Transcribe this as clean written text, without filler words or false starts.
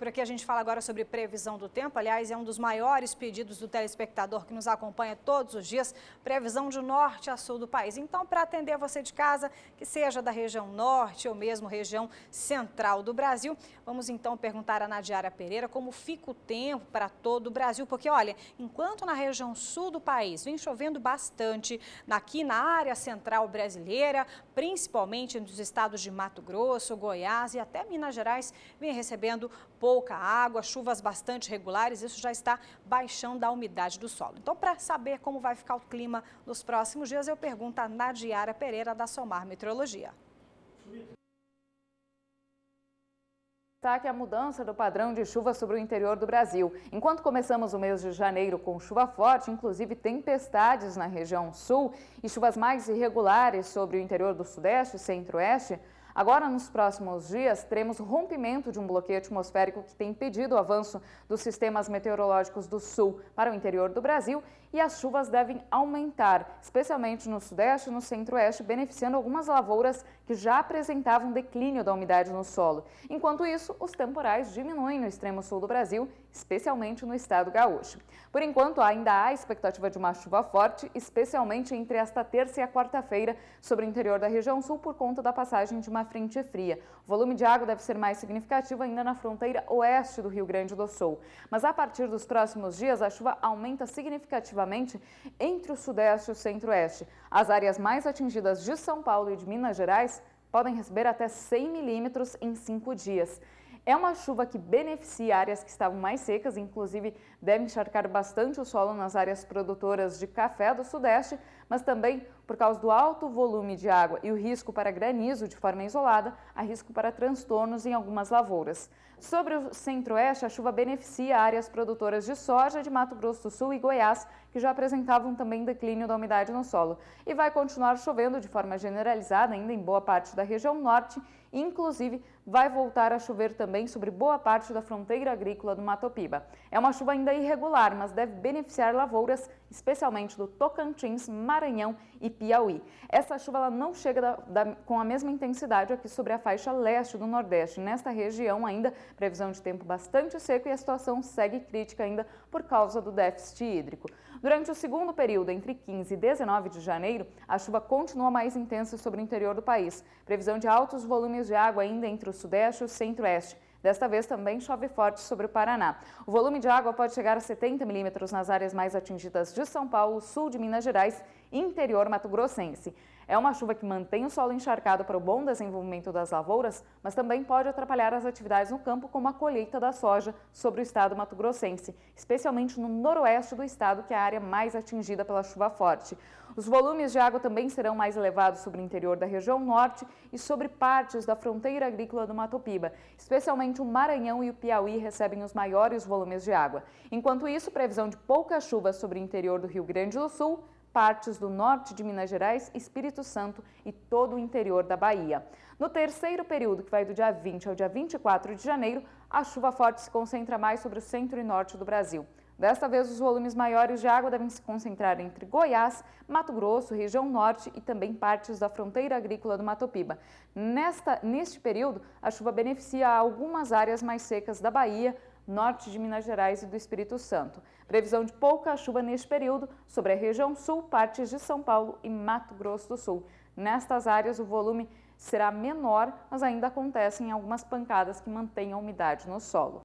Por aqui a gente fala agora sobre previsão do tempo. Aliás, é um dos maiores pedidos do telespectador que nos acompanha todos os dias, previsão de norte a sul do país. Então, para atender você de casa, que seja da região norte ou mesmo região central do Brasil, vamos então perguntar a Nadiara Pereira como fica o tempo para todo o Brasil. Porque, olha, enquanto na região sul do país vem chovendo bastante, aqui na área central brasileira, principalmente nos estados de Mato Grosso, Goiás e até Minas Gerais, vem recebendo pouca água, chuvas bastante regulares, isso já está baixando a umidade do solo. Então, para saber como vai ficar o clima nos próximos dias, eu pergunto a Nadiara Pereira, da Somar Meteorologia. Destaque a mudança do padrão de chuva sobre o interior do Brasil. Enquanto começamos o mês de janeiro com chuva forte, inclusive tempestades na região sul e chuvas mais irregulares sobre o interior do sudeste e centro-oeste, agora, nos próximos dias, teremos rompimento de um bloqueio atmosférico que tem impedido o avanço dos sistemas meteorológicos do sul para o interior do Brasil e as chuvas devem aumentar, especialmente no sudeste e no centro-oeste, beneficiando algumas lavouras que já apresentavam declínio da umidade no solo. Enquanto isso, os temporais diminuem no extremo sul do Brasil, especialmente no estado gaúcho. Por enquanto, ainda há expectativa de uma chuva forte, especialmente entre esta terça e a quarta-feira, sobre o interior da região sul por conta da passagem de uma frente fria. O volume de água deve ser mais significativo ainda na fronteira oeste do Rio Grande do Sul. Mas a partir dos próximos dias, a chuva aumenta significativamente entre o sudeste e o centro-oeste. As áreas mais atingidas de São Paulo e de Minas Gerais podem receber até 100 milímetros em 5 dias. É uma chuva que beneficia áreas que estavam mais secas, inclusive deve encharcar bastante o solo nas áreas produtoras de café do sudeste, mas também por causa do alto volume de água e o risco para granizo de forma isolada, há risco para transtornos em algumas lavouras. Sobre o centro-oeste, a chuva beneficia áreas produtoras de soja de Mato Grosso do Sul e Goiás, que já apresentavam também declínio da umidade no solo. E vai continuar chovendo de forma generalizada ainda em boa parte da região norte, inclusive vai voltar a chover também sobre boa parte da fronteira agrícola do Mato Piba. É uma chuva ainda irregular, mas deve beneficiar lavouras, especialmente do Tocantins, Maranhão e Piauí. Essa chuva ela não chega com a mesma intensidade aqui sobre a faixa leste do Nordeste. Nesta região ainda, previsão de tempo bastante seco e a situação segue crítica ainda por causa do déficit hídrico. Durante o segundo período, entre 15 e 19 de janeiro, a chuva continua mais intensa sobre o interior do país. Previsão de altos volumes de água ainda entre o sudeste e o centro-oeste. Desta vez também chove forte sobre o Paraná. O volume de água pode chegar a 70 milímetros nas áreas mais atingidas de São Paulo, sul de Minas Gerais e interior mato-grossense. É uma chuva que mantém o solo encharcado para o bom desenvolvimento das lavouras, mas também pode atrapalhar as atividades no campo, como a colheita da soja sobre o estado mato-grossense, especialmente no noroeste do estado, que é a área mais atingida pela chuva forte. Os volumes de água também serão mais elevados sobre o interior da região norte e sobre partes da fronteira agrícola do Mato Piba. Especialmente o Maranhão e o Piauí recebem os maiores volumes de água. Enquanto isso, previsão de pouca chuva sobre o interior do Rio Grande do Sul, partes do norte de Minas Gerais, Espírito Santo e todo o interior da Bahia. No terceiro período, que vai do dia 20 ao dia 24 de janeiro, a chuva forte se concentra mais sobre o centro e norte do Brasil. Desta vez, os volumes maiores de água devem se concentrar entre Goiás, Mato Grosso, região norte e também partes da fronteira agrícola do Mato Piba. Neste período, a chuva beneficia algumas áreas mais secas da Bahia, norte de Minas Gerais e do Espírito Santo. Previsão de pouca chuva neste período sobre a região sul, partes de São Paulo e Mato Grosso do Sul. Nestas áreas, o volume será menor, mas ainda acontecem algumas pancadas que mantêm a umidade no solo.